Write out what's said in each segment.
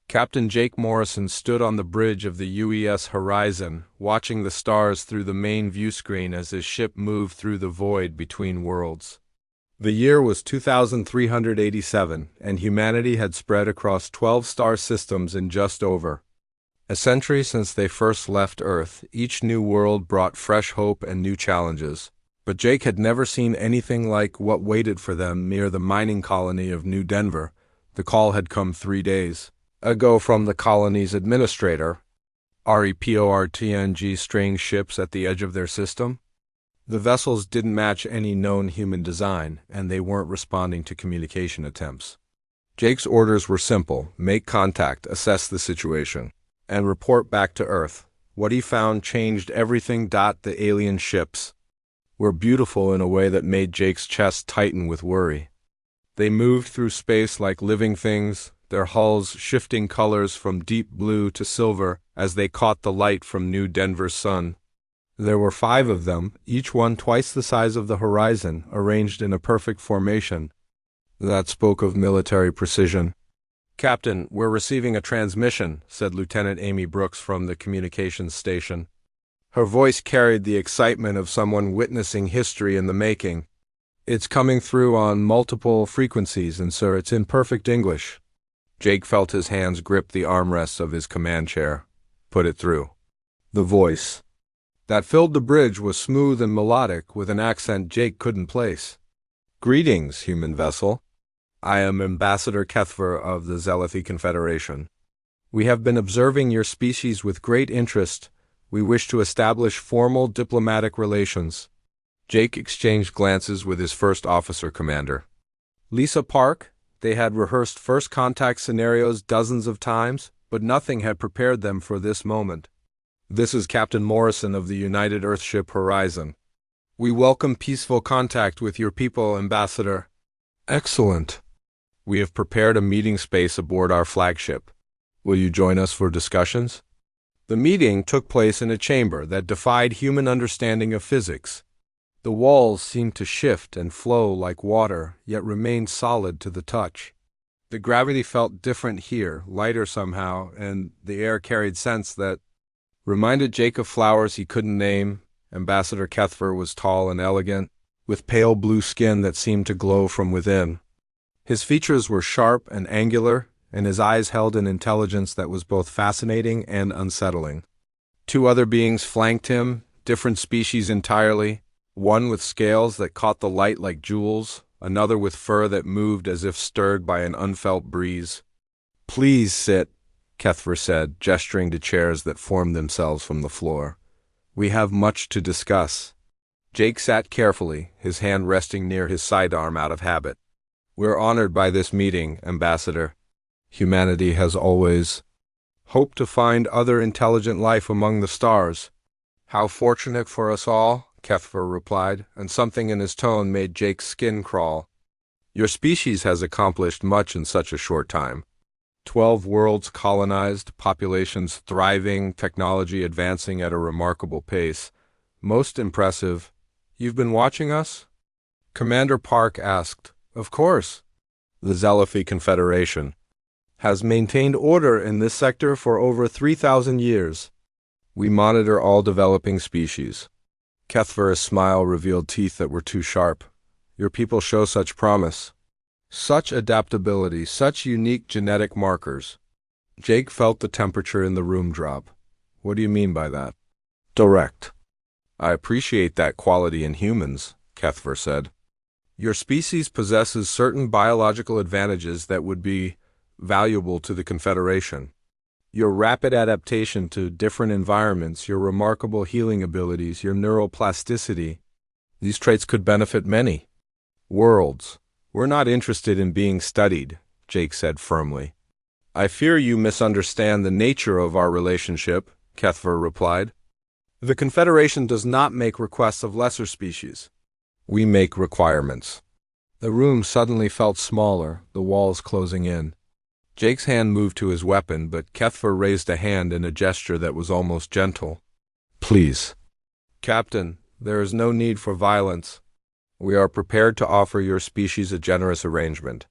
Captain Jake Morrison stood on the bridge of the UES Horizon, watching the stars through the main view screen as his ship moved through the void between worlds. The year was 2387, and humanity had spread across 12 star systems in just over a century since they first left Earth. Each new world brought fresh hope and new challenges, but Jake had never seen anything like what waited for them near the mining colony of New Denver. The call had come 3 days ago from the colony's administrator, REPORTNG, string ships at the edge of their system. The vessels didn't match any known human design, and they weren't responding to communication attempts. Jake's orders were simple: make contact, assess the situation, and report back to Earth. What he found changed everything. The alien ships were beautiful in a way that made Jake's chest tighten with worry. They moved through space like living things, their hulls shifting colors from deep blue to silver as they caught the light from New Denver's sun. There were 5 of them, each one twice the size of the horizon, arranged in a perfect formation that spoke of military precision. "Captain, we're receiving a transmission," said Lieutenant Amy Brooks from the communications station. Her voice carried the excitement of someone witnessing history in the making. "It's coming through on multiple frequencies, and sir, it's in perfect English." Jake felt his hands grip the armrests of his command chair. "Put it through." The voice that filled the bridge was smooth and melodic, with an accent Jake couldn't place. "Greetings, human vessel. I am Ambassador Kethver of the Zelethi Confederation. We have been observing your species with great interest. We wish to establish formal diplomatic relations." Jake exchanged glances with his first officer commander, Lisa Park. They had rehearsed first contact scenarios dozens of times, but nothing had prepared them for this moment. "This is Captain Morrison of the United Earthship Horizon. We welcome peaceful contact with your people, Ambassador." "Excellent. We have prepared a meeting space aboard our flagship. Will you join us for discussions?" The meeting took place in a chamber that defied human understanding of physics. The walls seemed to shift and flow like water, yet remained solid to the touch. The gravity felt different here, lighter somehow, and the air carried scents that reminded Jake of flowers he couldn't name. Ambassador Kethver was tall and elegant, with pale blue skin that seemed to glow from within. His features were sharp and angular, and his eyes held an intelligence that was both fascinating and unsettling. 2 other beings flanked him, different species entirely. One with scales that caught the light like jewels, another with fur that moved as if stirred by an unfelt breeze. "Please sit," Kethver said, gesturing to chairs that formed themselves from the floor. "We have much to discuss." Jake sat carefully, his hand resting near his sidearm out of habit. "We're honored by this meeting, Ambassador. Humanity has always hoped to find other intelligent life among the stars." "How fortunate for us all," Kethver replied, and something in his tone made Jake's skin crawl. "Your species has accomplished much in such a short time. 12 worlds colonized, populations thriving, technology advancing at a remarkable pace. Most impressive. You've been watching us?" Commander Park asked. "Of course. The Zelethi Confederation has maintained order in this sector for over 3,000 years. We monitor all developing species." Kethver's smile revealed teeth that were too sharp. "Your people show such promise. Such adaptability, such unique genetic markers." Jake felt the temperature in the room drop. "What do you mean by that?" "Direct." "I appreciate that quality in humans," Kethver said. "Your species possesses certain biological advantages that would be valuable to the Confederation. Your rapid adaptation to different environments, your remarkable healing abilities, your neuroplasticity, these traits could benefit many worlds. We're not interested in being studied," Jake said firmly. "I fear you misunderstand the nature of our relationship," Kethver replied. "The Confederation does not make requests of lesser species. We make requirements." The room suddenly felt smaller, the walls closing in. Jake's hand moved to his weapon, but Kethver raised a hand in a gesture that was almost gentle. "Please." "Captain, there is no need for violence. We are prepared to offer your species a generous arrangement.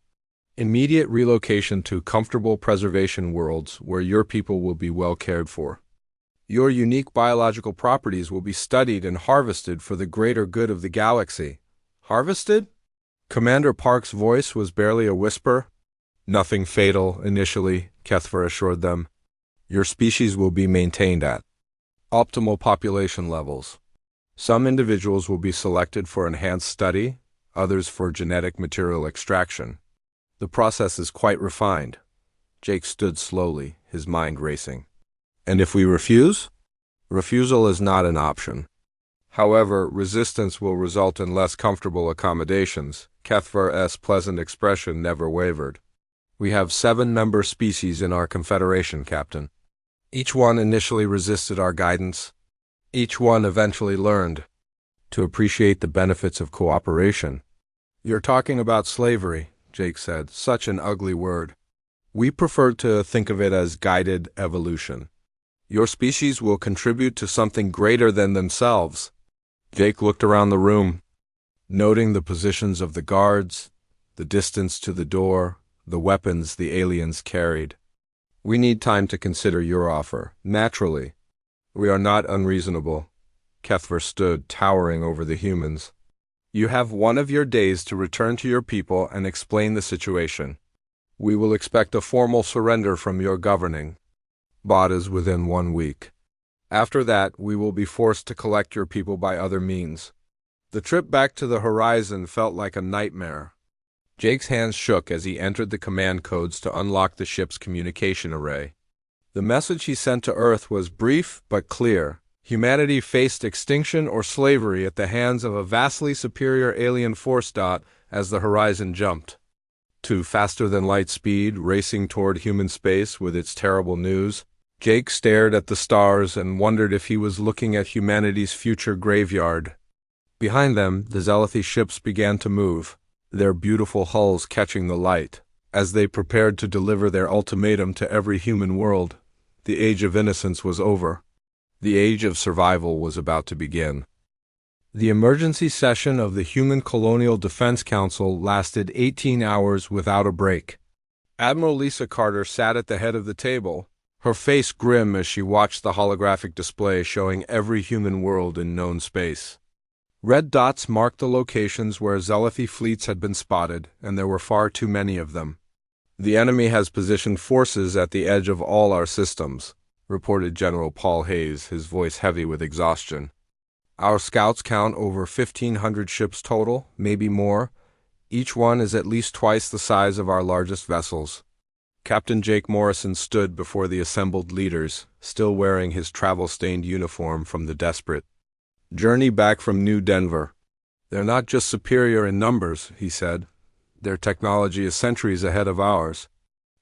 Immediate relocation to comfortable preservation worlds where your people will be well cared for. Your unique biological properties will be studied and harvested for the greater good of the galaxy. Harvested? Commander Park's voice was barely a whisper. Nothing fatal initially, Kethver assured them. Your species will be maintained at optimal population levels. Some individuals will be selected for enhanced study, others for genetic material extraction. The process is quite refined. Jake stood slowly, his mind racing. And if we refuse? Refusal is not an option. However, resistance will result in less comfortable accommodations. Kethver's pleasant expression never wavered. We have 7 member species in our confederation, Captain. Each one initially resisted our guidance. Each one eventually learned to appreciate the benefits of cooperation. You're talking about slavery, Jake said. Such an ugly word. We prefer to think of it as guided evolution. Your species will contribute to something greater than themselves. Jake looked around the room, noting the positions of the guards, the distance to the door, the weapons the aliens carried. We need time to consider your offer. Naturally. We are not unreasonable. Kethver stood, towering over the humans. You have one of your days to return to your people and explain the situation. We will expect a formal surrender from your governing bodies within 1 week. After that, we will be forced to collect your people by other means. The trip back to the horizon felt like a nightmare. Jake's hands shook as he entered the command codes to unlock the ship's communication array. The message he sent to Earth was brief but clear. Humanity faced extinction or slavery at the hands of a vastly superior alien force. As the horizon jumped to faster than light speed, racing toward human space with its terrible news, Jake stared at the stars and wondered if he was looking at humanity's future graveyard. Behind them, the Zelethi ships began to move, their beautiful hulls catching the light, as they prepared to deliver their ultimatum to every human world. The age of innocence was over. The age of survival was about to begin. The emergency session of the Human Colonial Defense Council lasted 18 hours without a break. Admiral Lisa Carter sat at the head of the table, her face grim as she watched the holographic display showing every human world in known space. Red dots marked the locations where Zelethi fleets had been spotted, and there were far too many of them. The enemy has positioned forces at the edge of all our systems, reported General Paul Hayes, his voice heavy with exhaustion. Our scouts count over 1,500 ships total, maybe more. Each one is at least twice the size of our largest vessels. Captain Jake Morrison stood before the assembled leaders, still wearing his travel-stained uniform from the desperate journey back from New Denver. They're not just superior in numbers, he said. Their technology is centuries ahead of ours.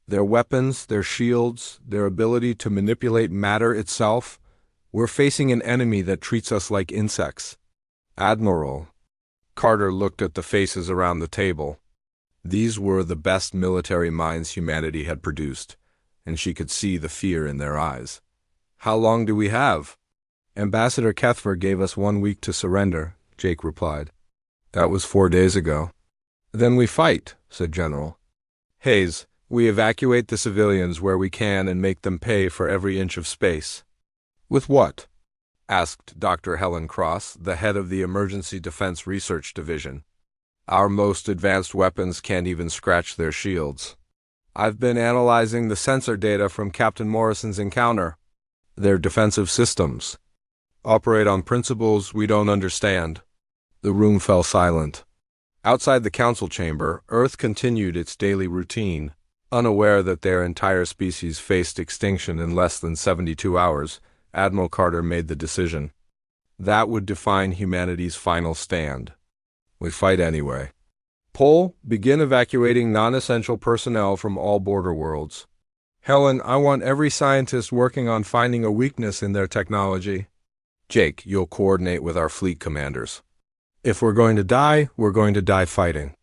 Their weapons, their shields, their ability to manipulate matter itself. We're facing an enemy that treats us like insects. Admiral. Carter looked at the faces around the table. These were the best military minds humanity had produced, and she could see the fear in their eyes. How long do we have? Ambassador Kethver gave us 1 week to surrender, Jake replied. That was 4 days ago. Then we fight, said General Hayes. We evacuate the civilians where we can and make them pay for every inch of space. With what? Asked Dr. Helen Cross, the head of the Emergency Defense Research Division. Our most advanced weapons can't even scratch their shields. I've been analyzing the sensor data from Captain Morrison's encounter. Their defensive systems operate on principles we don't understand. The room fell silent. Outside the council chamber, Earth continued its daily routine. Unaware that their entire species faced extinction in less than 72 hours, Admiral Carter made the decision. That would define humanity's final stand. We fight anyway. Pol, begin evacuating non-essential personnel from all border worlds. Helen, I want every scientist working on finding a weakness in their technology. Jake, you'll coordinate with our fleet commanders. If we're going to die, we're going to die fighting.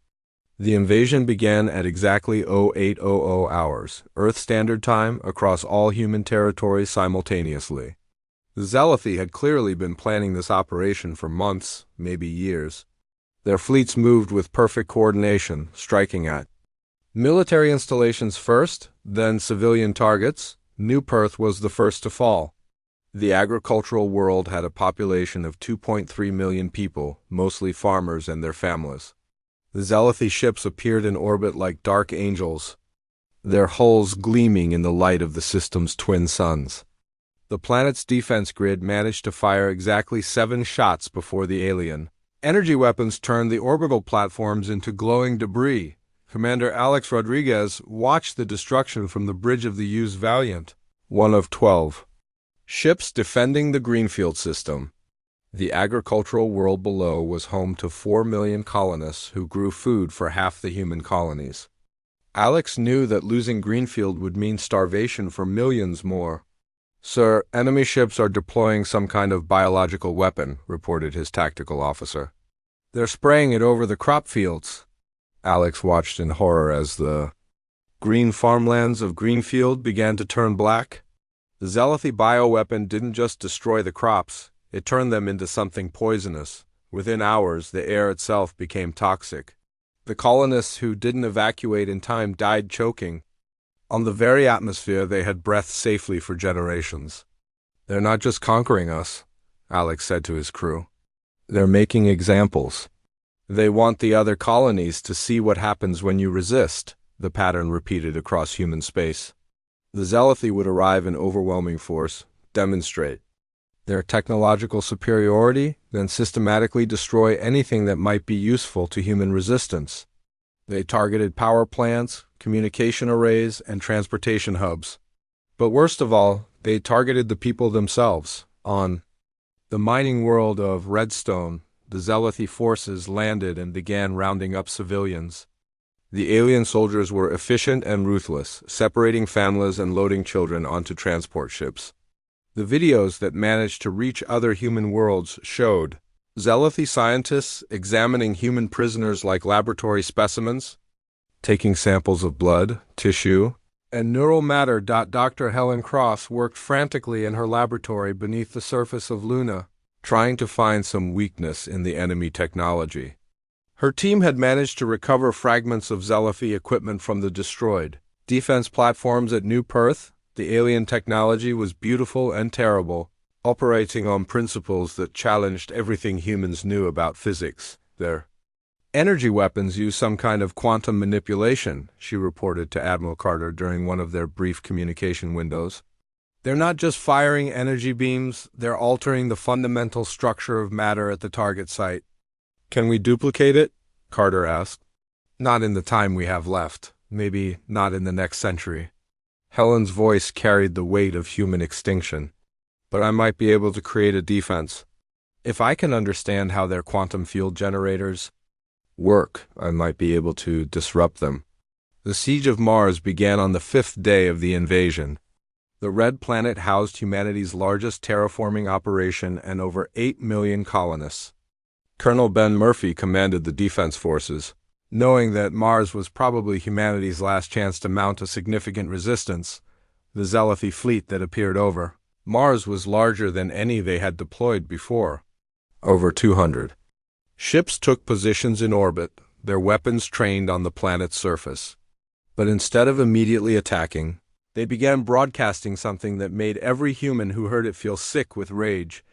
The invasion began at exactly 0800 hours, Earth Standard Time, across all human territory simultaneously. The Zelethi had clearly been planning this operation for months, maybe years. Their fleets moved with perfect coordination, striking at Military installations first, then civilian targets. New Perth was the first to fall. The agricultural world had a population of 2.3 million people, mostly farmers and their families. The Zealothi ships appeared in orbit like dark angels, their hulls gleaming in the light of the system's twin suns. The planet's defense grid managed to fire exactly 7 shots before the alien energy weapons turned the orbital platforms into glowing debris. Commander Alex Rodriguez watched the destruction from the bridge of the used Valiant, one of 12 ships defending the Greenfield system. The agricultural world below was home to 4 million colonists who grew food for half the human colonies. Alex knew that losing Greenfield would mean starvation for millions more. "Sir, enemy ships are deploying some kind of biological weapon," reported his tactical officer. "They're spraying it over the crop fields." Alex watched in horror as the green farmlands of Greenfield began to turn black. The Zealothi bioweapon didn't just destroy the crops, it turned them into something poisonous. Within hours, the air itself became toxic. The colonists who didn't evacuate in time died choking on the very atmosphere they had breathed safely for generations. "They're not just conquering us," Alex said to his crew. "They're making examples. They want the other colonies to see what happens when you resist," the pattern repeated across human space. The Zealothi would arrive in overwhelming force, demonstrate their technological superiority, then systematically destroy anything that might be useful to human resistance. They targeted power plants, communication arrays, and transportation hubs. But worst of all, they targeted the people themselves. On the mining world of Redstone, the Zealothi forces landed and began rounding up civilians. The alien soldiers were efficient and ruthless, separating families and loading children onto transport ships. The videos that managed to reach other human worlds showed Zealothi scientists examining human prisoners like laboratory specimens, taking samples of blood, tissue, and neural matter. Dr. Helen Cross worked frantically in her laboratory beneath the surface of Luna, trying to find some weakness in the enemy technology. Her team had managed to recover fragments of Zealothi equipment from the destroyed defense platforms at New Perth. The alien technology was beautiful and terrible, operating on principles that challenged everything humans knew about physics. Their energy weapons use some kind of quantum manipulation, she reported to Admiral Carter during one of their brief communication windows. "They're not just firing energy beams, they're altering the fundamental structure of matter at the target site." "Can we duplicate it?" Carter asked. "Not in the time we have left. Maybe not in the next century." Helen's voice carried the weight of human extinction. "But I might be able to create a defense. If I can understand how their quantum field generators work, I might be able to disrupt them." The siege of Mars began on the 5th day of the invasion. The Red Planet housed humanity's largest terraforming operation and over 8 million colonists. Colonel Ben Murphy commanded the defense forces. Knowing that Mars was probably humanity's last chance to mount a significant resistance, the Zealothi fleet that appeared over Mars was larger than any they had deployed before. Over 200 ships took positions in orbit, their weapons trained on the planet's surface. But instead of immediately attacking, they began broadcasting something that made every human who heard it feel sick with rage.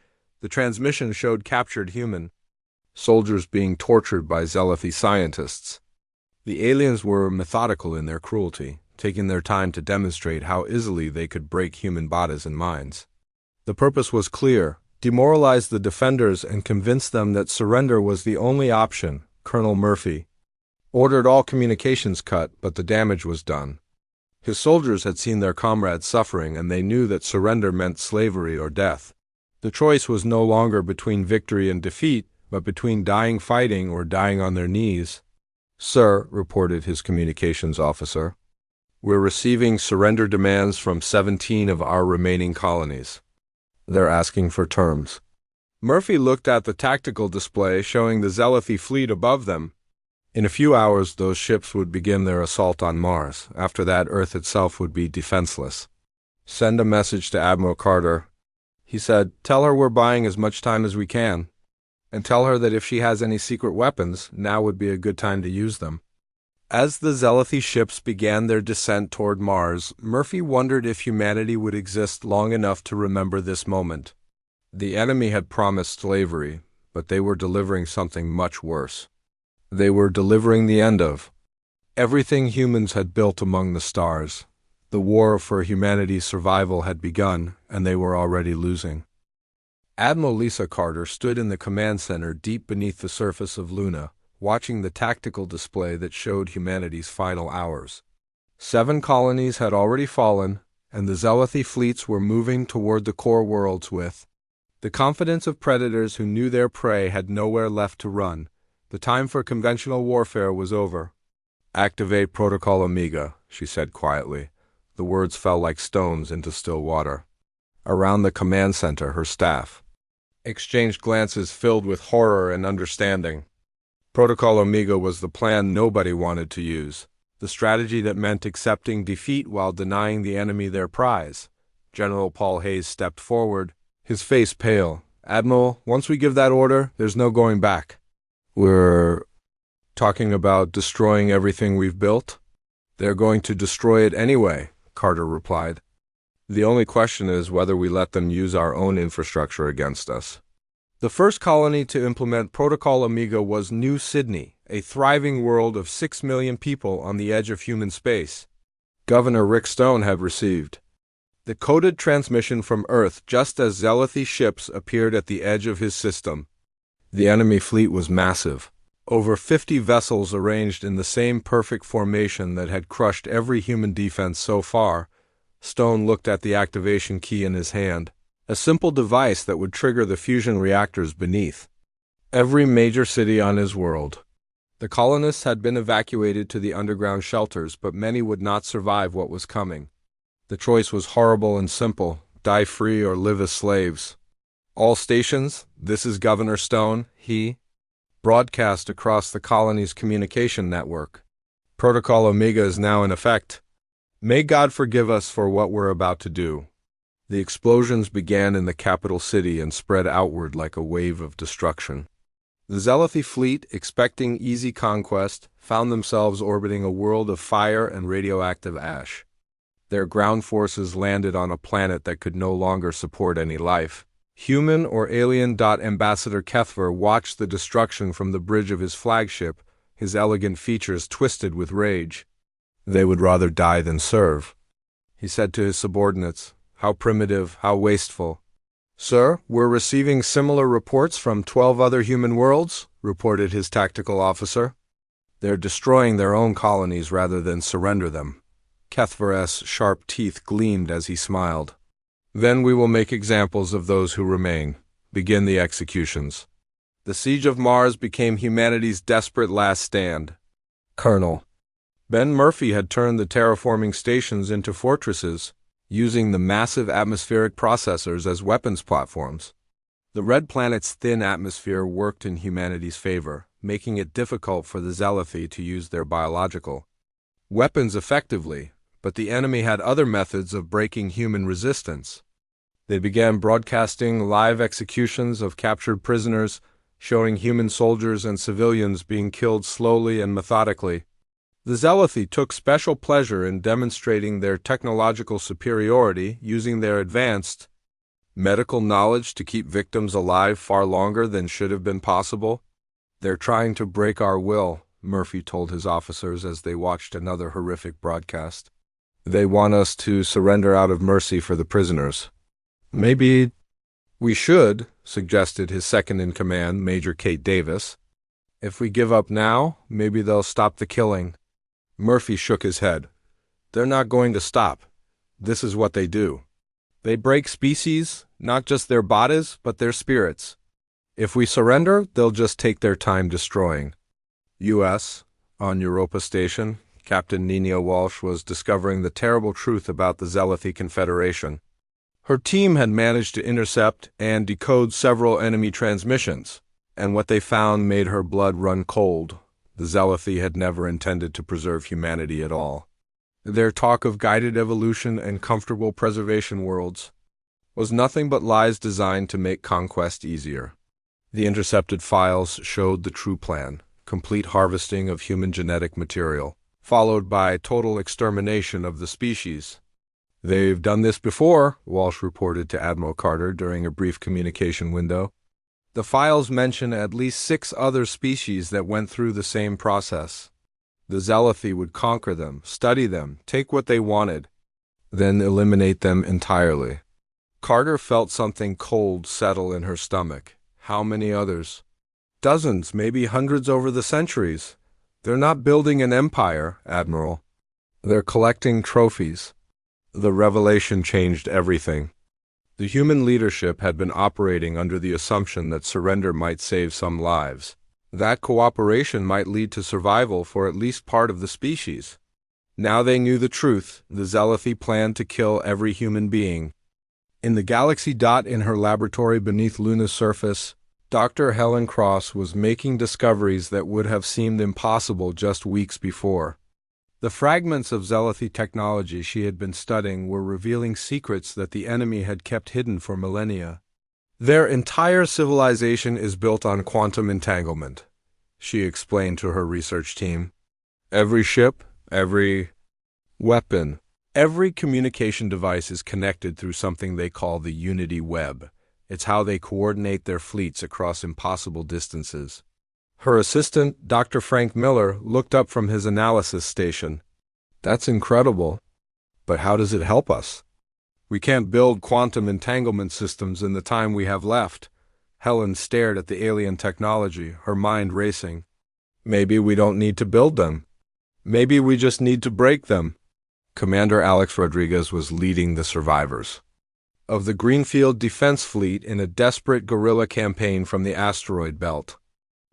The transmission showed captured human soldiers being tortured by Zealothi scientists. The aliens were methodical in their cruelty, taking their time to demonstrate how easily they could break human bodies and minds. The purpose was clear: demoralize the defenders and convince them that surrender was the only option. Colonel Murphy ordered all communications cut, but the damage was done. His soldiers had seen their comrades suffering, and they knew that surrender meant slavery or death. The choice was no longer between victory and defeat, but between dying fighting or dying on their knees. "Sir," reported his communications officer, "we're receiving surrender demands from 17 of our remaining colonies. They're asking for terms." Murphy looked at the tactical display showing the Zealothi fleet above them. In a few hours, those ships would begin their assault on Mars. After that, Earth itself would be defenseless. "Send a message to Admiral Carter," he said. "Tell her we're buying as much time as we can. And tell her that if she has any secret weapons, now would be a good time to use them." As the Zealoty ships began their descent toward Mars, Murphy wondered if humanity would exist long enough to remember this moment. The enemy had promised slavery, but they were delivering something much worse. They were delivering the end of everything humans had built among the stars. The war for humanity's survival had begun, and they were already losing. Admiral Lisa Carter stood in the command center deep beneath the surface of Luna, watching the tactical display that showed humanity's final hours. 7 colonies had already fallen, and the Zealoty fleets were moving toward the core worlds with the confidence of predators who knew their prey had nowhere left to run. The time for conventional warfare was over. "Activate Protocol Omega," she said quietly. The words fell like stones into still water. Around the command center, her staff exchanged glances filled with horror and understanding. Protocol Omega was the plan nobody wanted to use, the strategy that meant accepting defeat while denying the enemy their prize. General Paul Hayes stepped forward, his face pale. "Admiral, once we give that order, there's no going back." "We're talking about destroying everything we've built?" "They're going to destroy it anyway," Carter replied. "The only question is whether we let them use our own infrastructure against us." The first colony to implement Protocol Omega was New Sydney, a thriving world of 6 million people on the edge of human space. Governor Rick Stone had received the coded transmission from Earth just as Zealoty ships appeared at the edge of his system. The enemy fleet was massive. Over 50 vessels arranged in the same perfect formation that had crushed every human defense so far. Stone looked at the activation key in his hand, a simple device that would trigger the fusion reactors beneath every major city on his world. The colonists had been evacuated to the underground shelters, but many would not survive what was coming. The choice was horrible and simple: die free or live as slaves. "All stations, this is Governor Stone," he broadcast across the colony's communication network. "Protocol Omega is now in effect. May God forgive us for what we're about to do." The explosions began in the capital city and spread outward like a wave of destruction. The Zealoty fleet, expecting easy conquest, found themselves orbiting a world of fire and radioactive ash. Their ground forces landed on a planet that could no longer support any life. Human or alien. Ambassador Kethver watched the destruction from the bridge of his flagship, his elegant features twisted with rage. "They would rather die than serve," he said to his subordinates. "How primitive, how wasteful." "Sir, we're receiving similar reports from 12 other human worlds," reported his tactical officer. "They're destroying their own colonies rather than surrender them." Kethver's sharp teeth gleamed as he smiled. "Then we will make examples of those who remain. Begin the executions." The siege of Mars became humanity's desperate last stand. Colonel Ben Murphy had turned the terraforming stations into fortresses, using the massive atmospheric processors as weapons platforms. The red planet's thin atmosphere worked in humanity's favor, making it difficult for the Zealoty to use their biological weapons effectively, but the enemy had other methods of breaking human resistance. They began broadcasting live executions of captured prisoners, showing human soldiers and civilians being killed slowly and methodically. The Zealoty took special pleasure in demonstrating their technological superiority, using their advanced medical knowledge to keep victims alive far longer than should have been possible. "They're trying to break our will," Murphy told his officers as they watched another horrific broadcast. "They want us to surrender out of mercy for the prisoners." "Maybe we should," suggested his second-in-command, Major Kate Davis. "If we give up now, maybe they'll stop the killing." Murphy shook his head. "They're not going to stop. This is what they do. They break species, not just their bodies, but their spirits. If we surrender, they'll just take their time destroying." U.S. On Europa Station, Captain Nina Walsh was discovering the terrible truth about the Zealoty Confederation. Her team had managed to intercept and decode several enemy transmissions, and what they found made her blood run cold. The Zealoty had never intended to preserve humanity at all. Their talk of guided evolution and comfortable preservation worlds was nothing but lies designed to make conquest easier. The intercepted files showed the true plan: complete harvesting of human genetic material, followed by total extermination of the species. "They've done this before," Walsh reported to Admiral Carter during a brief communication window. The files mention at least 6 other species that went through the same process. The Zealothi would conquer them, study them, take what they wanted, then eliminate them entirely. Carter felt something cold settle in her stomach. How many others? Dozens, maybe hundreds over the centuries. They're not building an empire, Admiral. They're collecting trophies. The revelation changed everything. The human leadership had been operating under the assumption that surrender might save some lives. That cooperation might lead to survival for at least part of the species. Now they knew the truth. The Zealothi planned to kill every human being. In the galaxy dot in her laboratory beneath Luna's surface, Dr. Helen Cross was making discoveries that would have seemed impossible just weeks before. The fragments of Zealothi technology she had been studying were revealing secrets that the enemy had kept hidden for millennia. Their entire civilization is built on quantum entanglement, she explained to her research team. Every ship, every weapon, every communication device is connected through something they call the Unity Web. It's how they coordinate their fleets across impossible distances. Her assistant, Dr. Frank Miller, looked up from his analysis station. "That's incredible. But how does it help us? We can't build quantum entanglement systems in the time we have left." Helen stared at the alien technology, her mind racing. "Maybe we don't need to build them. Maybe we just need to break them." Commander Alex Rodriguez was leading the survivors of the Greenfield Defense Fleet in a desperate guerrilla campaign from the asteroid belt.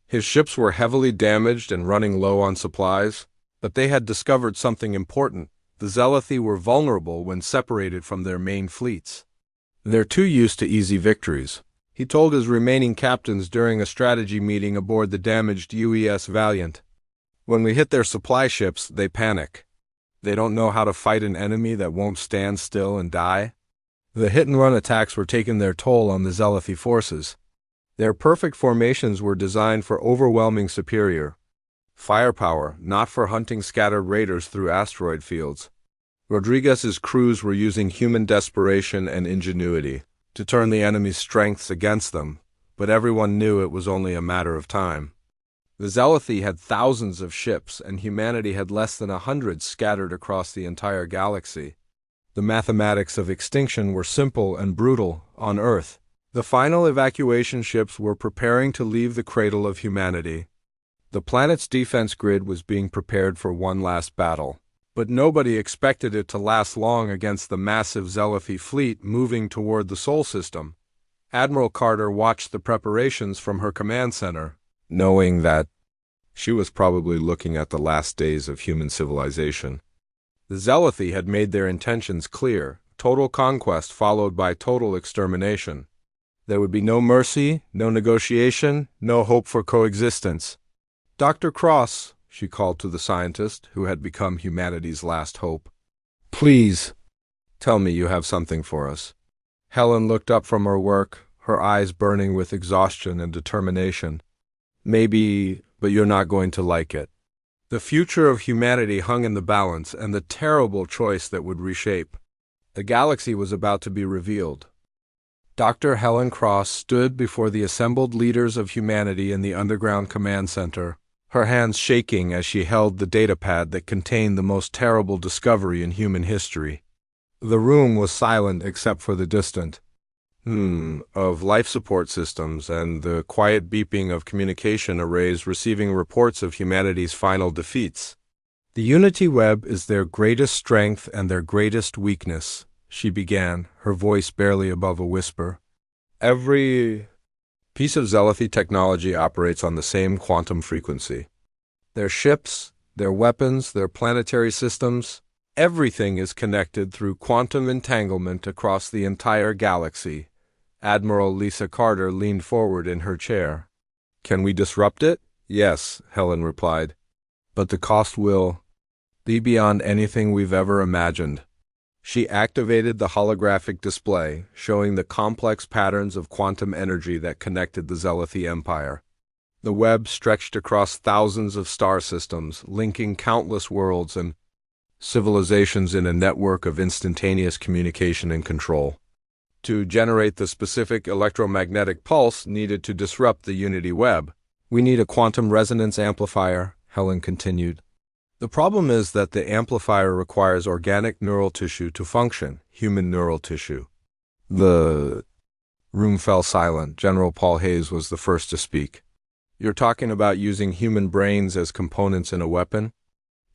His ships were heavily damaged and running low on supplies, but they had discovered something important. The Zealothi were vulnerable when separated from their main fleets. "They're too used to easy victories," he told his remaining captains during a strategy meeting aboard the damaged UES Valiant. "When we hit their supply ships, they panic. They don't know how to fight an enemy that won't stand still and die." The hit-and-run attacks were taking their toll on the Zealothi forces. Their perfect formations were designed for overwhelming superior firepower, not for hunting scattered raiders through asteroid fields. Rodriguez's crews were using human desperation and ingenuity to turn the enemy's strengths against them, but everyone knew it was only a matter of time. The Zealothi had thousands of ships, and humanity had less than 100 scattered across the entire galaxy. The mathematics of extinction were simple and brutal on Earth. The final evacuation ships were preparing to leave the cradle of humanity. The planet's defense grid was being prepared for one last battle, but nobody expected it to last long against the massive Zealothi fleet moving toward the Sol system. Admiral Carter watched the preparations from her command center, knowing that she was probably looking at the last days of human civilization. The Zealothi had made their intentions clear: total conquest followed by total extermination. There would be no mercy, no negotiation, no hope for coexistence. "Dr. Cross," she called to the scientist who had become humanity's last hope, "please, tell me you have something for us." Helen looked up from her work, her eyes burning with exhaustion and determination. "Maybe, but you're not going to like it." The future of humanity hung in the balance, and the terrible choice that would reshape the galaxy was about to be revealed. Dr. Helen Cross stood before the assembled leaders of humanity in the underground command center, her hands shaking as she held the datapad that contained the most terrible discovery in human history. The room was silent except for the distant of life support systems and the quiet beeping of communication arrays receiving reports of humanity's final defeats. "The Unity Web is their greatest strength and their greatest weakness," she began, her voice barely above a whisper. "Every piece of Zealothi technology operates on the same quantum frequency. Their ships, their weapons, their planetary systems, everything is connected through quantum entanglement across the entire galaxy." Admiral Lisa Carter leaned forward in her chair. "Can we disrupt it?" "Yes," Helen replied. "But the cost will be beyond anything we've ever imagined." She activated the holographic display, showing the complex patterns of quantum energy that connected the Zealothi Empire. The web stretched across thousands of star systems, linking countless worlds and civilizations in a network of instantaneous communication and control. To generate the specific electromagnetic pulse needed to disrupt the Unity web, we need a quantum resonance amplifier, Helen continued. The problem is that the amplifier requires organic neural tissue to function, human neural tissue. The room fell silent. General Paul Hayes was the first to speak. You're talking about using human brains as components in a weapon?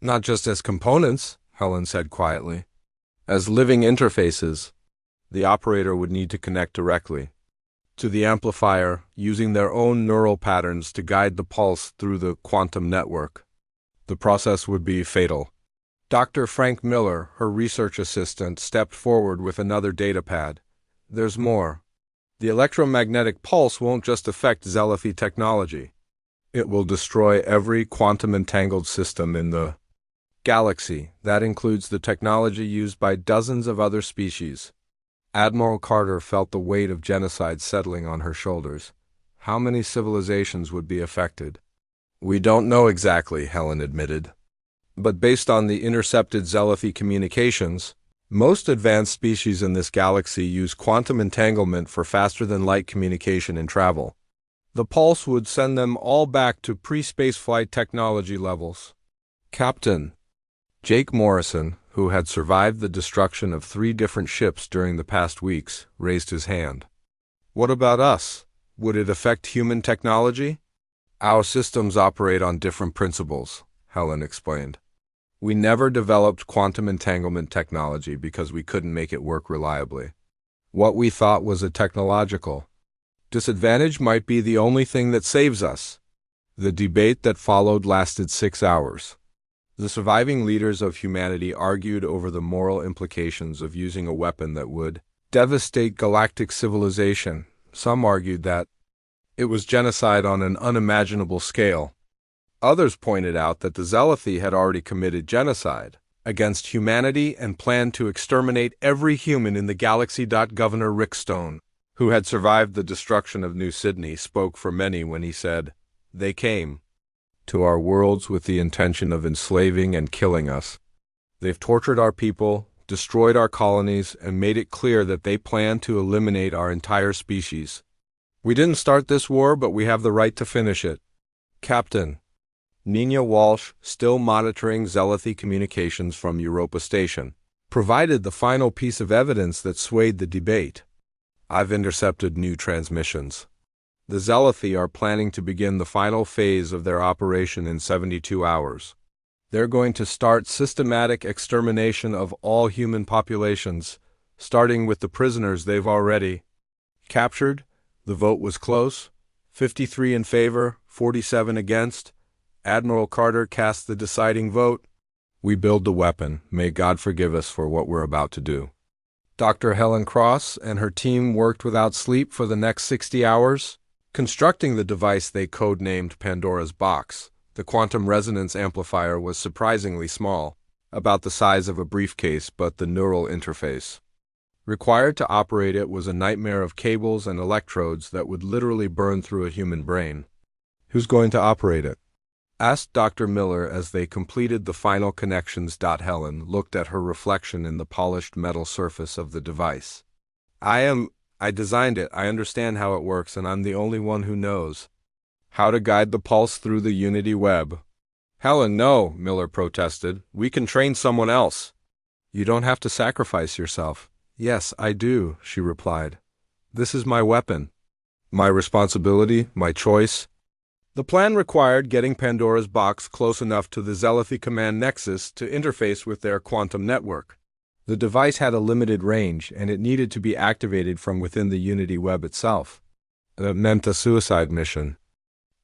Not just as components, Helen said quietly. As living interfaces. The operator would need to connect directly to the amplifier, using their own neural patterns to guide the pulse through the quantum network. The process would be fatal. Dr. Frank Miller, her research assistant, stepped forward with another datapad. There's more. The electromagnetic pulse won't just affect Zelaphi technology. It will destroy every quantum-entangled system in the galaxy. That includes the technology used by dozens of other species. Admiral Carter felt the weight of genocide settling on her shoulders. How many civilizations would be affected? We don't know exactly, Helen admitted. But based on the intercepted Zelaphi communications, most advanced species in this galaxy use quantum entanglement for faster-than-light communication and travel. The pulse would send them all back to pre-space flight technology levels. Captain Jake Morrison, who had survived the destruction of 3 different ships during the past weeks, raised his hand. What about us? Would it affect human technology? Our systems operate on different principles, Helen explained. We never developed quantum entanglement technology because we couldn't make it work reliably. What we thought was a technological disadvantage might be the only thing that saves us. The debate that followed lasted 6 hours. The surviving leaders of humanity argued over the moral implications of using a weapon that would devastate galactic civilization. Some argued that it was genocide on an unimaginable scale. Others pointed out that the Zelaphi had already committed genocide against humanity and planned to exterminate every human in the galaxy. Governor Rick Stone, who had survived the destruction of New Sydney, spoke for many when he said, "They came to our worlds with the intention of enslaving and killing us. They've tortured our people, destroyed our colonies, and made it clear that they plan to eliminate our entire species. We didn't start this war, but we have the right to finish it." Captain Nina Walsh, still monitoring Zelaphi communications from Europa Station, provided the final piece of evidence that swayed the debate. I've intercepted new transmissions. The Zelaphi are planning to begin the final phase of their operation in 72 hours. They're going to start systematic extermination of all human populations, starting with the prisoners they've already captured. The vote was close, 53 in favor, 47 against. Admiral Carter cast the deciding vote. We build the weapon. May God forgive us for what we're about to do. Dr. Helen Cross and her team worked without sleep for the next 60 hours, constructing the device they codenamed Pandora's Box. The quantum resonance amplifier was surprisingly small, about the size of a briefcase, but the neural interface required to operate it was a nightmare of cables and electrodes that would literally burn through a human brain. Who's going to operate it? Asked Dr. Miller as they completed the final connections. Helen looked at her reflection in the polished metal surface of the device. I designed it, I understand how it works, and I'm the only one who knows how to guide the pulse through the Unity web. Helen, no, Miller protested. We can train someone else. You don't have to sacrifice yourself. Yes, I do, she replied. This is my weapon. My responsibility, my choice. The plan required getting Pandora's Box close enough to the Zelaphi command nexus to interface with their quantum network. The device had a limited range, and it needed to be activated from within the Unity web itself. That meant a suicide mission.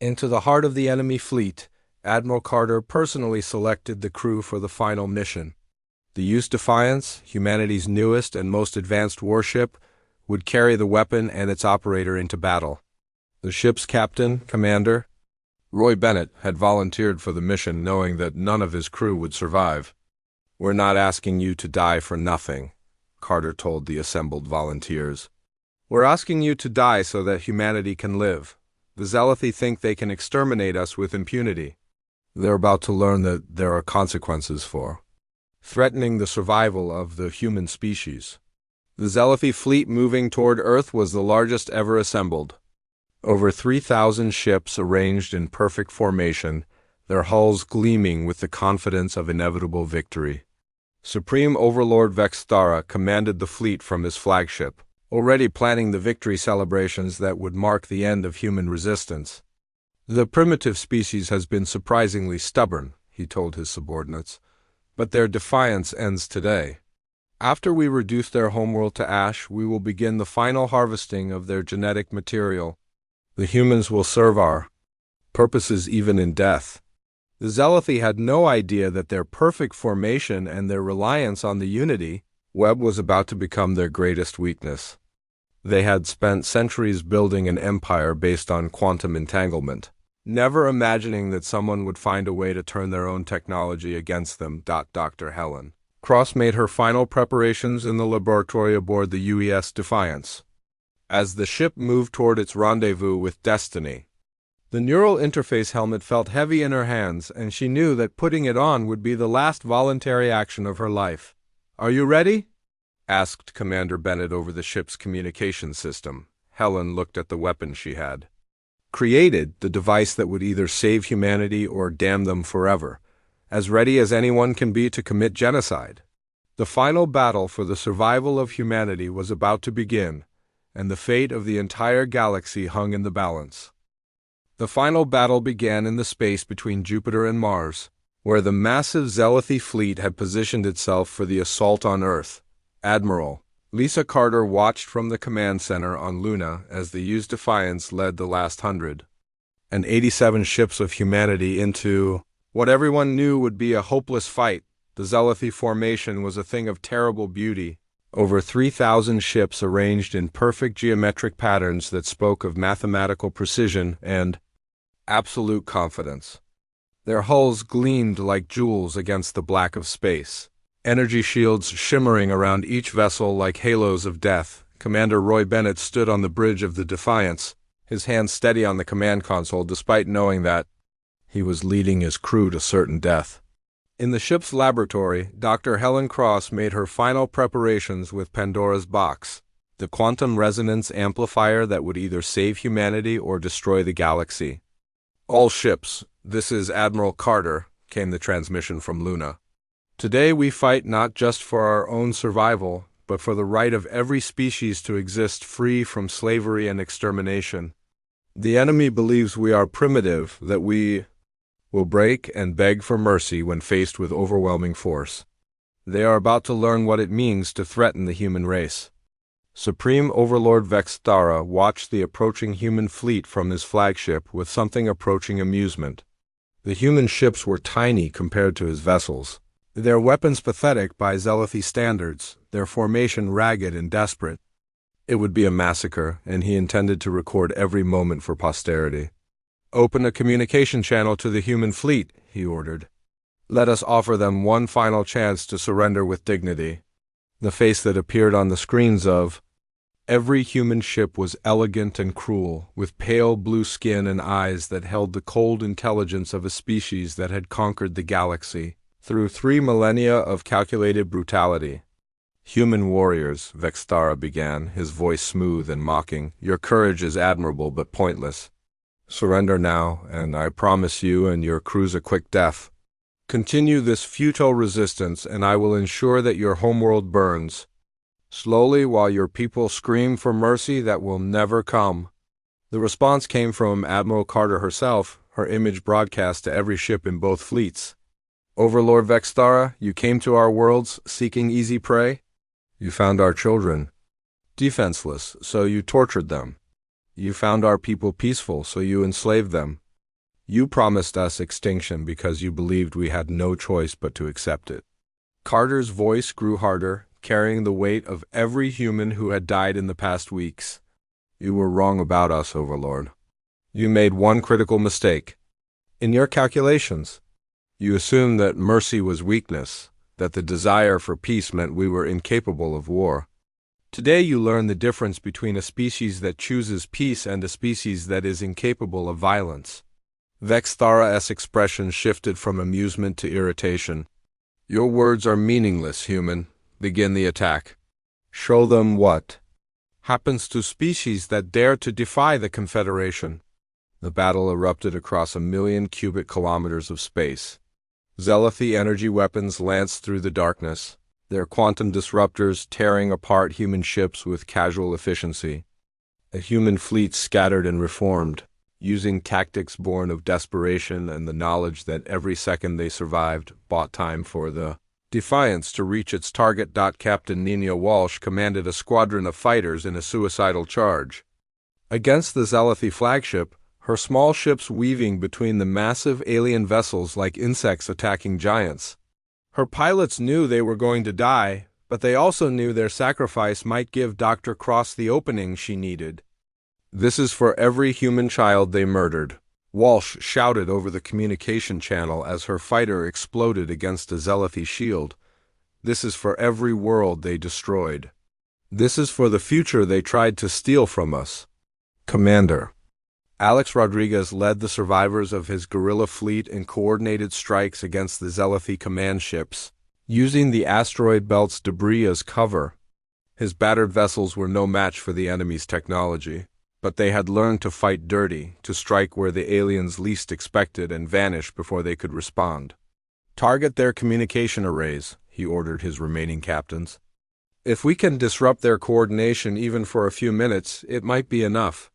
Into the heart of the enemy fleet, Admiral Carter personally selected the crew for the final mission. The Use Defiance, humanity's newest and most advanced warship, would carry the weapon and its operator into battle. The ship's captain, commander, Roy Bennett, had volunteered for the mission knowing that none of his crew would survive. We're not asking you to die for nothing, Carter told the assembled volunteers. We're asking you to die so that humanity can live. The Zealothi think they can exterminate us with impunity. They're about to learn that there are consequences for threatening the survival of the human species. The Zealothi fleet moving toward Earth was the largest ever assembled. Over 3,000 ships arranged in perfect formation, their hulls gleaming with the confidence of inevitable victory. Supreme Overlord Vextara commanded the fleet from his flagship, already planning the victory celebrations that would mark the end of human resistance. The primitive species has been surprisingly stubborn, he told his subordinates, but their defiance ends today. After we reduce their homeworld to ash, we will begin the final harvesting of their genetic material. The humans will serve our purposes even in death. The Zealothi had no idea that their perfect formation and their reliance on the unity web was about to become their greatest weakness. They had spent centuries building an empire based on quantum entanglement, never imagining that someone would find a way to turn their own technology against them. Dr. Helen Cross made her final preparations in the laboratory aboard the UES Defiance. As the ship moved toward its rendezvous with destiny, the neural interface helmet felt heavy in her hands, and she knew that putting it on would be the last voluntary action of her life. "Are you ready?" asked Commander Bennett over the ship's communication system. Helen looked at the weapon she had created, the device that would either save humanity or damn them forever, as ready as anyone can be to commit genocide. The final battle for the survival of humanity was about to begin, and the fate of the entire galaxy hung in the balance. The final battle began in the space between Jupiter and Mars, where the massive Zealothi fleet had positioned itself for the assault on Earth. Admiral Lisa Carter watched from the command center on Luna as the UES Defiance led the last 187 ships of humanity into what everyone knew would be a hopeless fight. The Zealothi formation was a thing of terrible beauty. Over 3,000 ships arranged in perfect geometric patterns that spoke of mathematical precision and absolute confidence. Their hulls gleamed like jewels against the black of space, energy shields shimmering around each vessel like halos of death. Commander Roy Bennett stood on the bridge of the Defiance, his hands steady on the command console despite knowing that he was leading his crew to certain death. In the ship's laboratory, Dr. Helen Cross made her final preparations with Pandora's box, the quantum resonance amplifier that would either save humanity or destroy the galaxy. "All ships, this is Admiral Carter," came the transmission from Luna. "Today we fight not just for our own survival, but for the right of every species to exist free from slavery and extermination. The enemy believes we are primitive, that we will break and beg for mercy when faced with overwhelming force. They are about to learn what it means to threaten the human race." Supreme Overlord Vextara watched the approaching human fleet from his flagship with something approaching amusement. The human ships were tiny compared to his vessels, their weapons pathetic by Zealothi standards, their formation ragged and desperate. It would be a massacre, and he intended to record every moment for posterity. "Open a communication channel to the human fleet," he ordered. "Let us offer them one final chance to surrender with dignity." The face that appeared on the screens of every human ship was elegant and cruel, with pale blue skin and eyes that held the cold intelligence of a species that had conquered the galaxy through 3 millennia of calculated brutality. "Human warriors," Vextara began, his voice smooth and mocking, "your courage is admirable but pointless. Surrender now, and I promise you and your crews a quick death. Continue this futile resistance, and I will ensure that your homeworld burns slowly while your people scream for mercy that will never come." The response came from Admiral Carter herself, her image broadcast to every ship in both fleets. "Overlord Vextara, you came to our worlds seeking easy prey. You found our children defenseless, so you tortured them. You found our people peaceful, so you enslaved them. You promised us extinction because you believed we had no choice but to accept it." Carter's voice grew harder, carrying the weight of every human who had died in the past weeks. "You were wrong about us, Overlord. You made one critical mistake. In your calculations, you assumed that mercy was weakness, that the desire for peace meant we were incapable of war. Today you learn the difference between a species that chooses peace and a species that is incapable of violence. Vexthara's expression shifted from amusement to irritation. Your words are meaningless, human. Begin the attack. Show them what happens to species that dare to defy the Confederation. The battle erupted across 1,000,000 cubic kilometers of space. Zealothi energy weapons lanced through the darkness, their quantum disruptors tearing apart human ships with casual efficiency. A human fleet scattered and reformed, using tactics born of desperation and the knowledge that every second they survived bought time for the Defiance to reach its target. Captain Nina Walsh commanded a squadron of fighters in a suicidal charge. Against the Zealothi flagship, her small ships weaving between the massive alien vessels like insects attacking giants. Her pilots knew they were going to die, but they also knew their sacrifice might give Dr. Cross the opening she needed. This is for every human child they murdered, Walsh shouted over the communication channel as her fighter exploded against a Zealothi shield. This is for every world they destroyed. This is for the future they tried to steal from us. Commander. Alex Rodriguez led the survivors of his guerrilla fleet in coordinated strikes against the Zealothi command ships, using the asteroid belt's debris as cover. His battered vessels were no match for the enemy's technology, but they had learned to fight dirty, to strike where the aliens least expected and vanish before they could respond. Target their communication arrays, he ordered his remaining captains. If we can disrupt their coordination even for a few minutes, it might be enough.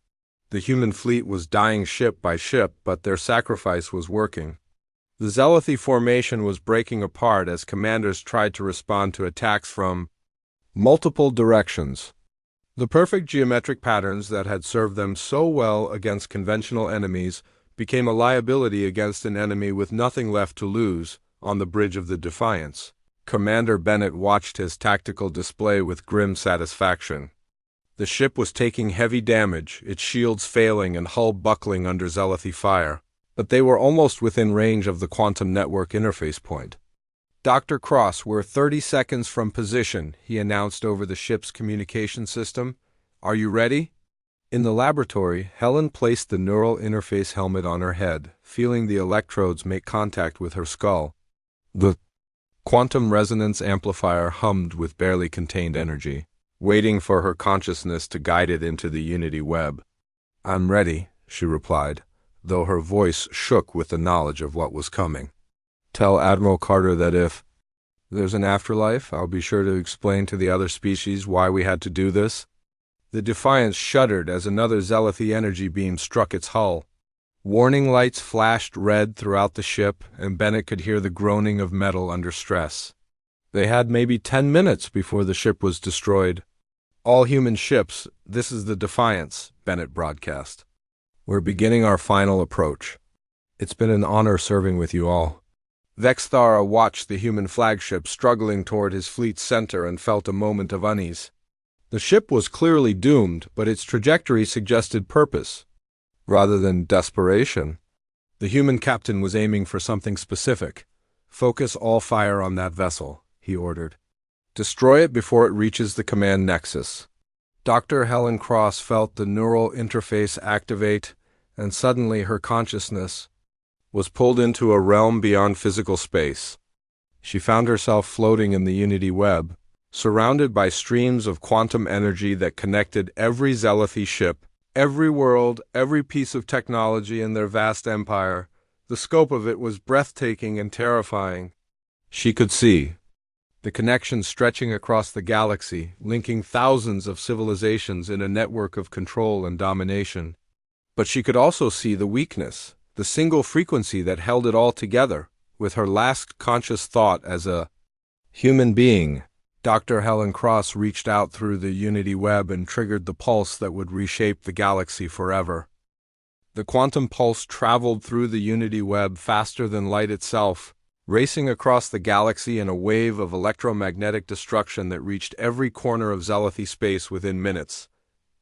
The human fleet was dying ship by ship, but their sacrifice was working. The Zealothi formation was breaking apart as commanders tried to respond to attacks from multiple directions. The perfect geometric patterns that had served them so well against conventional enemies became a liability against an enemy with nothing left to lose. On the bridge of the Defiance, Commander Bennett watched his tactical display with grim satisfaction. The ship was taking heavy damage, its shields failing and hull buckling under Zealothi fire, but they were almost within range of the quantum network interface point. Dr. Cross, we're 30 seconds from position, he announced over the ship's communication system. Are you ready? In the laboratory, Helen placed the neural interface helmet on her head, feeling the electrodes make contact with her skull. The quantum resonance amplifier hummed with barely contained energy, waiting for her consciousness to guide it into the Unity web. I'm ready, she replied, though her voice shook with the knowledge of what was coming. Tell Admiral Carter that if there's an afterlife, I'll be sure to explain to the other species why we had to do this. The Defiance shuddered as another Zealothi energy beam struck its hull. Warning lights flashed red throughout the ship, and Bennett could hear the groaning of metal under stress. They had maybe 10 minutes before the ship was destroyed. All human ships, this is the Defiance, Bennett broadcast. We're beginning our final approach. It's been an honor serving with you all. Vexthara watched the human flagship struggling toward his fleet's center and felt a moment of unease. The ship was clearly doomed, but its trajectory suggested purpose, rather than desperation. The human captain was aiming for something specific. Focus all fire on that vessel, he ordered. Destroy it before it reaches the command nexus. Dr. Helen Cross felt the neural interface activate, and suddenly her consciousness was pulled into a realm beyond physical space. She found herself floating in the Unity web, surrounded by streams of quantum energy that connected every Zealothi ship, every world, every piece of technology in their vast empire. The scope of it was breathtaking and terrifying. She could see the connection stretching across the galaxy, linking thousands of civilizations in a network of control and domination. But she could also see the weakness, the single frequency that held it all together. With her last conscious thought as a human being, Dr. Helen Cross reached out through the Unity web and triggered the pulse that would reshape the galaxy forever. The quantum pulse traveled through the Unity web faster than light itself, racing across the galaxy in a wave of electromagnetic destruction that reached every corner of Zealothi space within minutes.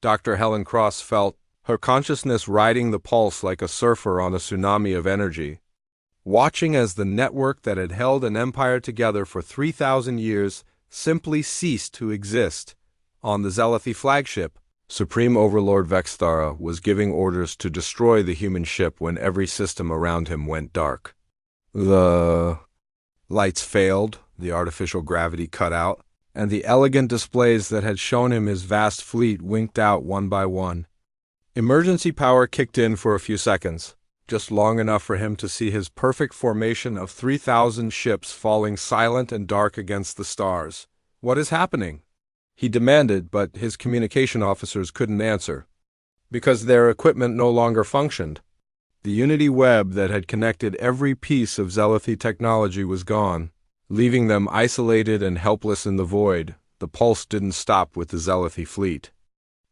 Dr. Helen Cross felt her consciousness riding the pulse like a surfer on a tsunami of energy, watching as the network that had held an empire together for 3,000 years simply ceased to exist, On the Zelethi flagship, Supreme Overlord Vexthara was giving orders to destroy the human ship when every system around him went dark. The lights failed, the artificial gravity cut out, and the elegant displays that had shown him his vast fleet winked out one by one. Emergency power kicked in for a few seconds, just long enough for him to see his perfect formation of 3,000 ships falling silent and dark against the stars. "What is happening?" he demanded, but his communication officers couldn't answer, because their equipment no longer functioned. The Unity web that had connected every piece of Zelethi technology was gone, leaving them isolated and helpless in the void. The pulse didn't stop with the Zelethi fleet.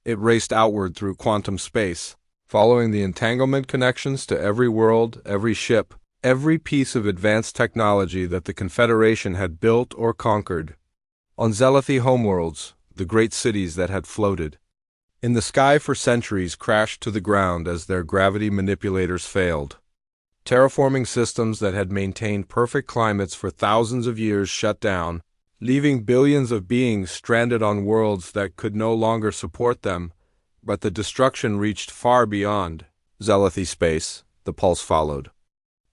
It raced outward through quantum space, following the entanglement connections to every world, every ship, every piece of advanced technology that the Confederation had built or conquered. On Zelethi homeworlds, the great cities that had floated in the sky for centuries crashed to the ground as their gravity manipulators failed. Terraforming systems that had maintained perfect climates for thousands of years shut down, leaving billions of beings stranded on worlds that could no longer support them. But the destruction reached far beyond Zelethi space. The pulse followed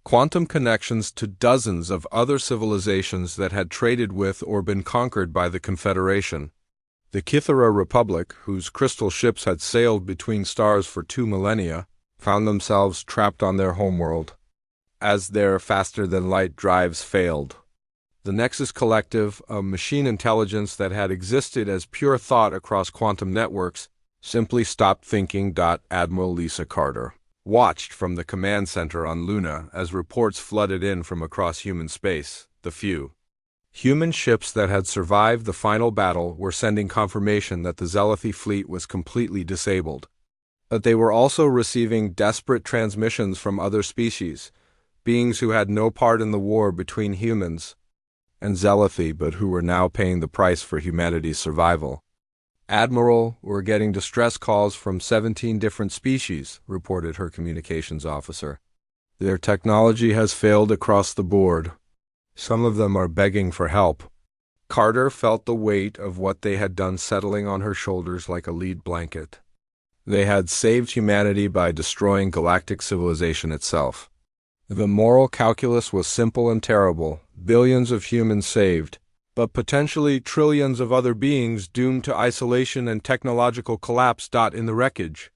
quantum connections to dozens of other civilizations that had traded with or been conquered by the Confederation. The Kithara Republic, whose crystal ships had sailed between stars for 2 millennia, found themselves trapped on their homeworld, as their faster-than-light drives failed. The Nexus Collective, a machine intelligence that had existed as pure thought across quantum networks, simply stopped thinking. Admiral Lisa Carter watched from the command center on Luna as reports flooded in from across human space. The few human ships that had survived the final battle were sending confirmation that the Zelethi fleet was completely disabled. But they were also receiving desperate transmissions from other species, beings who had no part in the war between humans and Zelethi, but who were now paying the price for humanity's survival. "Admiral, we're getting distress calls from 17 different species," reported her communications officer. "Their technology has failed across the board. Some of them are begging for help." Carter felt the weight of what they had done settling on her shoulders like a lead blanket. They had saved humanity by destroying galactic civilization itself. The moral calculus was simple and terrible: billions of humans saved, but potentially trillions of other beings doomed to isolation and technological collapse. In the wreckage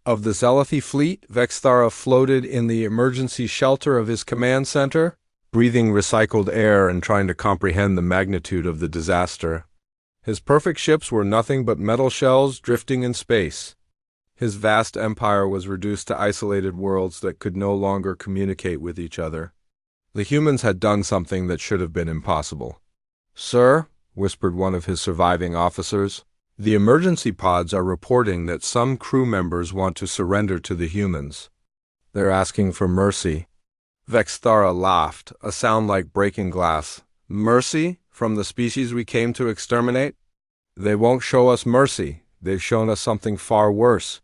of the Zelethi fleet, Vexthara floated in the emergency shelter of his command center, breathing recycled air and trying to comprehend the magnitude of the disaster. His perfect ships were nothing but metal shells drifting in space. His vast empire was reduced to isolated worlds that could no longer communicate with each other. The humans had done something that should have been impossible. "Sir," whispered one of his surviving officers, "the emergency pods are reporting that some crew members want to surrender to the humans. They're asking for mercy." Vexthara laughed, a sound like breaking glass. "Mercy? From the species we came to exterminate? They won't show us mercy. They've shown us something far worse.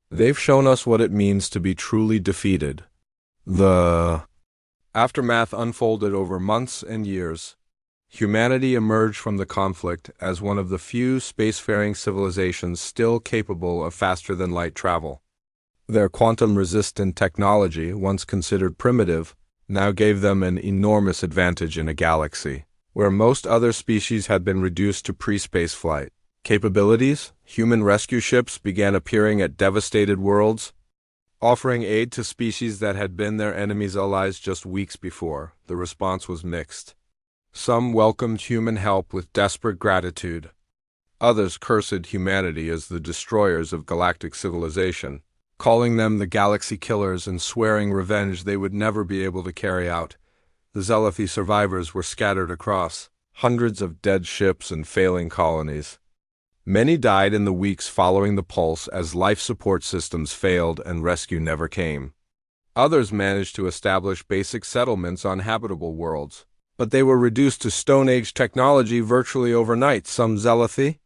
They've shown us what it means to be truly defeated." The aftermath unfolded over months and years. Humanity emerged from the conflict as one of the few spacefaring civilizations still capable of faster-than-light travel. Their quantum-resistant technology, once considered primitive, now gave them an enormous advantage in a galaxy where most other species had been reduced to pre-space flight capabilities. Human rescue ships began appearing at devastated worlds, offering aid to species that had been their enemies' allies just weeks before. The response was mixed. Some welcomed human help with desperate gratitude. Others cursed humanity as the destroyers of galactic civilization, calling them the galaxy killers and swearing revenge they would never be able to carry out. The Zelethi survivors were scattered across hundreds of dead ships and failing colonies. Many died in the weeks following the pulse as life support systems failed and rescue never came. Others managed to establish basic settlements on habitable worlds, but they were reduced to Stone Age technology virtually overnight. Some Zelethi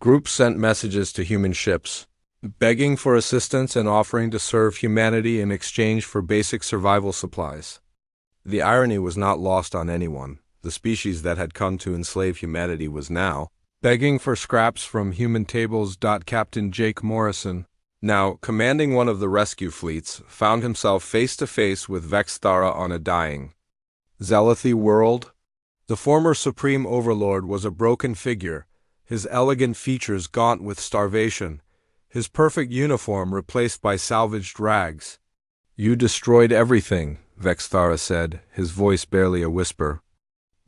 groups sent messages to human ships, begging for assistance and offering to serve humanity in exchange for basic survival supplies. The irony was not lost on anyone. The species that had come to enslave humanity was now begging for scraps from human tables. Captain Jake Morrison, now commanding one of the rescue fleets, found himself face to face with Vexthara on a dying Zealothi world. The former Supreme Overlord was a broken figure, his elegant features gaunt with starvation, his perfect uniform replaced by salvaged rags. "You destroyed everything," Vexthara said, his voice barely a whisper.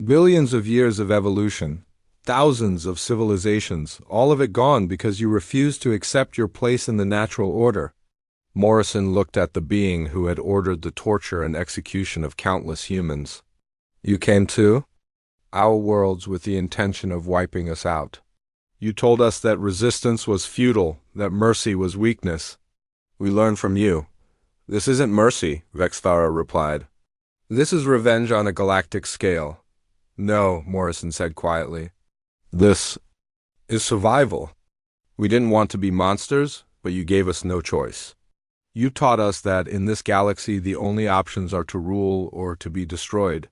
"Billions of years of evolution, thousands of civilizations, all of it gone because you refused to accept your place in the natural order." Morrison looked at the being who had ordered the torture and execution of countless humans. "You came too? Our worlds with the intention of wiping us out. You told us that resistance was futile, that mercy was weakness. We learned from you. This isn't mercy," Vexthara replied. "This is revenge on a galactic scale." "No," Morrison said quietly. "This is survival. We didn't want to be monsters, but you gave us no choice. You taught us that in this galaxy the only options are to rule or to be destroyed.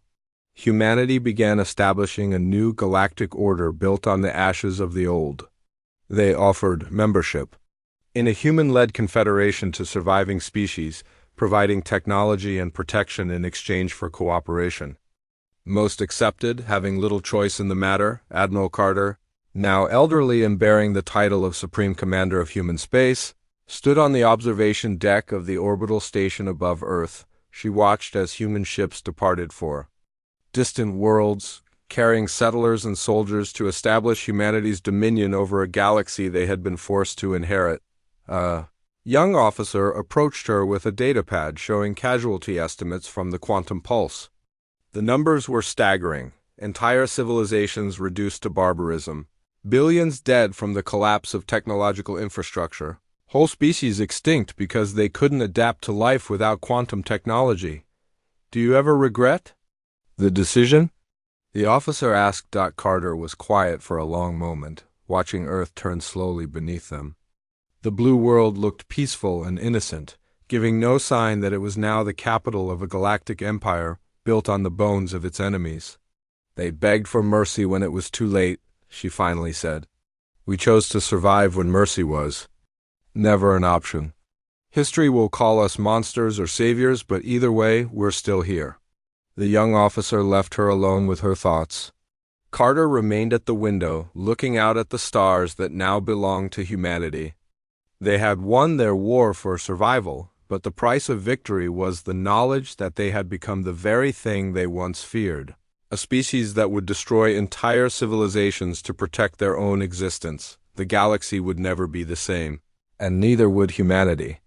Humanity began establishing a new galactic order built on the ashes of the old. They offered membership in a human-led confederation to surviving species, providing technology and protection in exchange for cooperation. Most accepted, having little choice in the matter, Admiral Carter, now elderly and bearing the title of Supreme Commander of Human Space, stood on the observation deck of the orbital station above Earth. She watched as human ships departed for distant worlds, carrying settlers and soldiers to establish humanity's dominion over a galaxy they had been forced to inherit. A young officer approached her with a datapad showing casualty estimates from the quantum pulse. The numbers were staggering. Entire civilizations reduced to barbarism. Billions dead from the collapse of technological infrastructure. Whole species extinct because they couldn't adapt to life without quantum technology. "Do you ever regret the decision?" the officer asked. Carter was quiet for a long moment, watching Earth turn slowly beneath them. The blue world looked peaceful and innocent, giving no sign that it was now the capital of a galactic empire built on the bones of its enemies. "They begged for mercy when it was too late," she finally said. "We chose to survive when mercy was never an option. History will call us monsters or saviors, but either way, we're still here." The young officer left her alone with her thoughts. Carter remained at the window, looking out at the stars that now belonged to humanity. They had won their war for survival, but the price of victory was the knowledge that they had become the very thing they once feared, a species that would destroy entire civilizations to protect their own existence. The galaxy would never be the same, and neither would humanity.